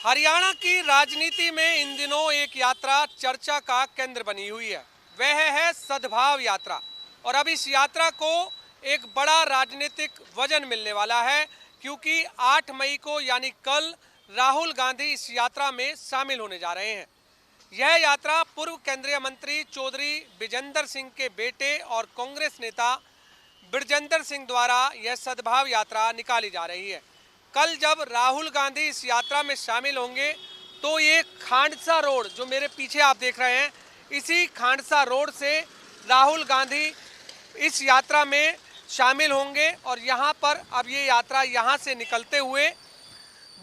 हरियाणा की राजनीति में इन दिनों एक यात्रा चर्चा का केंद्र बनी हुई है। वह है सद्भाव यात्रा। और अब इस यात्रा को एक बड़ा राजनीतिक वजन मिलने वाला है, क्योंकि 8 मई को यानी कल राहुल गांधी इस यात्रा में शामिल होने जा रहे हैं। यह यात्रा पूर्व केंद्रीय मंत्री चौधरी बिजेंद्र सिंह के बेटे और कांग्रेस नेता बिरजेंद्र सिंह द्वारा यह सद्भाव यात्रा निकाली जा रही है। कल जब राहुल गांधी इस यात्रा में शामिल होंगे तो ये खांडसा रोड, जो मेरे पीछे आप देख रहे हैं, इसी खांडसा रोड से राहुल गांधी इस यात्रा में शामिल होंगे। और यहाँ पर अब ये यात्रा यहाँ से निकलते हुए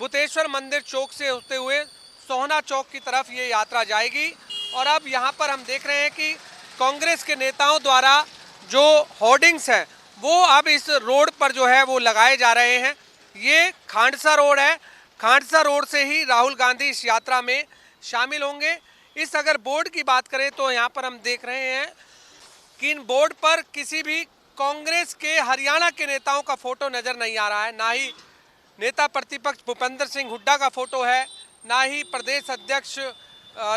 बुतेश्वर मंदिर चौक से होते हुए सोहना चौक की तरफ ये यात्रा जाएगी। और अब यहाँ पर हम देख रहे हैं कि कांग्रेस के नेताओं द्वारा जो होर्डिंग्स हैं वो अब इस रोड पर जो है वो लगाए जा रहे हैं। ये खांडसा रोड है। खांडसा रोड से ही राहुल गांधी इस यात्रा में शामिल होंगे। इस अगर बोर्ड की बात करें तो यहाँ पर हम देख रहे हैं कि इन बोर्ड पर किसी भी कांग्रेस के हरियाणा के नेताओं का फोटो नजर नहीं आ रहा है। ना ही नेता प्रतिपक्ष भूपेंद्र सिंह हुड्डा का फोटो है, ना ही प्रदेश अध्यक्ष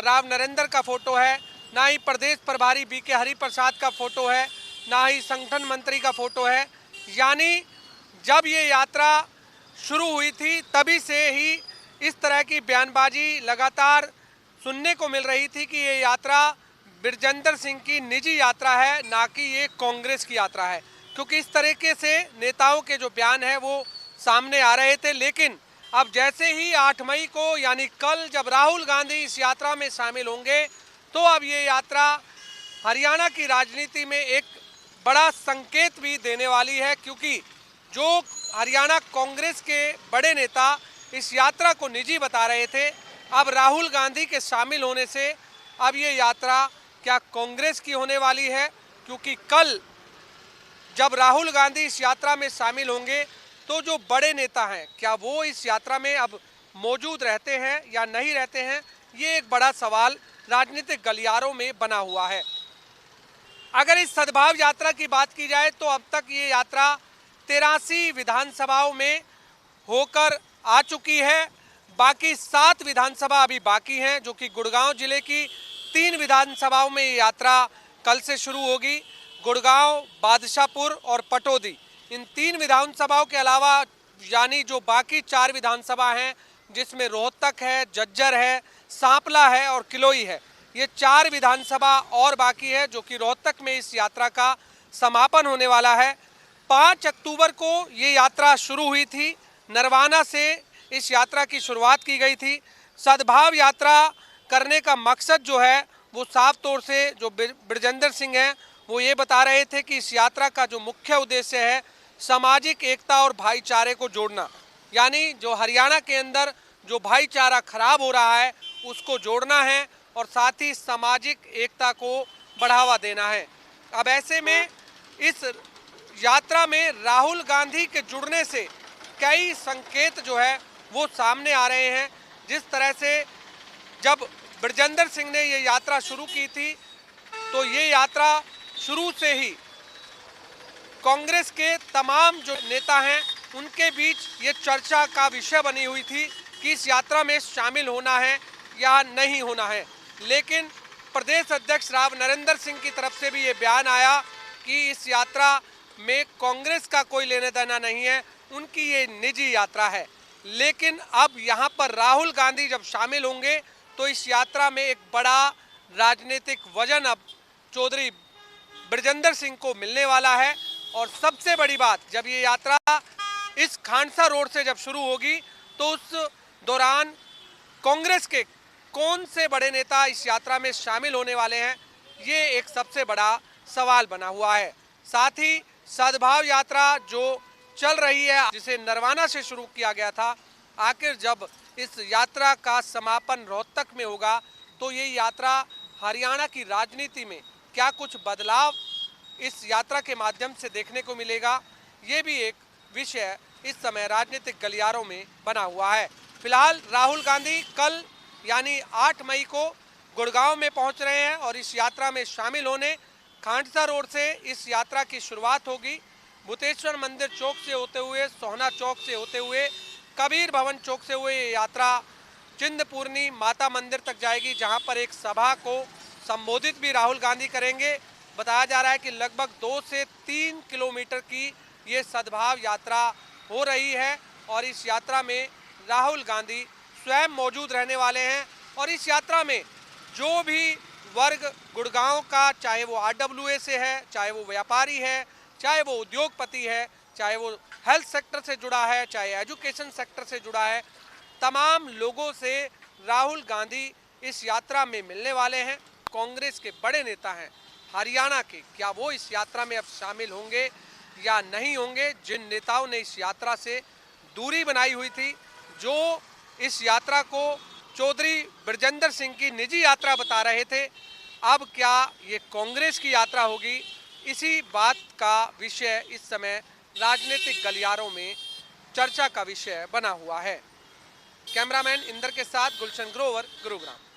राव नरेंद्र का फोटो है, ना ही प्रदेश प्रभारी बीके हरिप्रसाद का फोटो है, ना ही संगठन मंत्री का फोटो है। यानी जब ये यात्रा शुरू हुई थी तभी से ही इस तरह की बयानबाजी लगातार सुनने को मिल रही थी कि ये यात्रा बिरजेंद्र सिंह की निजी यात्रा है, ना कि ये कांग्रेस की यात्रा है। क्योंकि इस तरीके से नेताओं के जो बयान है वो सामने आ रहे थे। लेकिन अब जैसे ही 8 मई को यानी कल जब राहुल गांधी इस यात्रा में शामिल होंगे तो अब ये यात्रा हरियाणा की राजनीति में एक बड़ा संकेत भी देने वाली है। क्योंकि जो हरियाणा कांग्रेस के बड़े नेता इस यात्रा को निजी बता रहे थे, अब राहुल गांधी के शामिल होने से अब ये यात्रा क्या कांग्रेस की होने वाली है। क्योंकि कल जब राहुल गांधी इस यात्रा में शामिल होंगे तो जो बड़े नेता हैं क्या वो इस यात्रा में अब मौजूद रहते हैं या नहीं रहते हैं, ये एक बड़ा सवाल राजनीतिक गलियारों में बना हुआ है। अगर इस सद्भाव यात्रा की बात की जाए तो अब तक ये यात्रा 83 विधानसभाओं में होकर आ चुकी है। बाकी 7 विधानसभा अभी बाकी हैं, जो कि गुड़गांव जिले की 3 विधानसभाओं में ये यात्रा कल से शुरू होगी। गुड़गांव, बादशाहपुर और पटौदी, इन 3 विधानसभाओं के अलावा यानी जो बाकी 4 विधानसभा हैं, जिसमें रोहतक है, झज्जर है, सांपला है और किलोई है, ये 4 विधानसभा और बाकी है, जो कि रोहतक में इस यात्रा का समापन होने वाला है। 5 अक्टूबर को ये यात्रा शुरू हुई थी। नरवाना से इस यात्रा की शुरुआत की गई थी। सद्भाव यात्रा करने का मकसद जो है वो साफ तौर से जो बिरजेंद्र सिंह हैं वो ये बता रहे थे कि इस यात्रा का जो मुख्य उद्देश्य है सामाजिक एकता और भाईचारे को जोड़ना। यानी जो हरियाणा के अंदर जो भाईचारा खराब हो रहा है उसको जोड़ना है और साथ ही सामाजिक एकता को बढ़ावा देना है। अब ऐसे में इस यात्रा में राहुल गांधी के जुड़ने से कई संकेत जो है वो सामने आ रहे हैं। जिस तरह से जब बिरजेंद्र सिंह ने ये यात्रा शुरू की थी तो ये यात्रा शुरू से ही कांग्रेस के तमाम जो नेता हैं उनके बीच ये चर्चा का विषय बनी हुई थी कि इस यात्रा में शामिल होना है या नहीं होना है। लेकिन प्रदेश अध्यक्ष राव नरेंद्र सिंह की तरफ से भी ये बयान आया कि इस यात्रा में कांग्रेस का कोई लेना देना नहीं है, उनकी ये निजी यात्रा है। लेकिन अब यहाँ पर राहुल गांधी जब शामिल होंगे तो इस यात्रा में एक बड़ा राजनीतिक वजन अब चौधरी बिरजेंद्र सिंह को मिलने वाला है। और सबसे बड़ी बात, जब ये यात्रा इस खांडसा रोड से जब शुरू होगी तो उस दौरान कांग्रेस के कौन से बड़े नेता इस यात्रा में शामिल होने वाले हैं, ये एक सबसे बड़ा सवाल बना हुआ है। साथ ही सद्भाव यात्रा जो चल रही है, जिसे नरवाना से शुरू किया गया था, आखिर जब इस यात्रा का समापन रोहतक में होगा तो ये यात्रा हरियाणा की राजनीति में क्या कुछ बदलाव इस यात्रा के माध्यम से देखने को मिलेगा, ये भी एक विषय इस समय राजनीतिक गलियारों में बना हुआ है। फिलहाल राहुल गांधी कल यानी 8 मई को गुड़गांव में पहुंच रहे हैं और इस यात्रा में शामिल होने खांडसा रोड से इस यात्रा की शुरुआत होगी। बुतेश्वर मंदिर चौक से होते हुए, सोहना चौक से होते हुए, कबीर भवन चौक से हुए ये यात्रा चिंतपूर्णी माता मंदिर तक जाएगी, जहां पर एक सभा को संबोधित भी राहुल गांधी करेंगे। बताया जा रहा है कि लगभग 2 से 3 किलोमीटर की ये सद्भाव यात्रा हो रही है और इस यात्रा में राहुल गांधी स्वयं मौजूद रहने वाले हैं। और इस यात्रा में जो भी वर्ग गुड़गांव का, चाहे वो आरडब्ल्यूए से है, चाहे वो व्यापारी है, चाहे वो उद्योगपति है, चाहे वो हेल्थ सेक्टर से जुड़ा है, चाहे एजुकेशन सेक्टर से जुड़ा है, तमाम लोगों से राहुल गांधी इस यात्रा में मिलने वाले हैं। कांग्रेस के बड़े नेता हैं हरियाणा के, क्या वो इस यात्रा में अब शामिल होंगे या नहीं होंगे? जिन नेताओं ने इस यात्रा से दूरी बनाई हुई थी, जो इस यात्रा को चौधरी ब्रजेंद्र सिंह की निजी यात्रा बता रहे थे, अब क्या ये कांग्रेस की यात्रा होगी? इसी बात का विषय इस समय राजनीतिक गलियारों में चर्चा का विषय बना हुआ है। कैमरामैन इंदर के साथ गुलशन ग्रोवर, गुरुग्राम।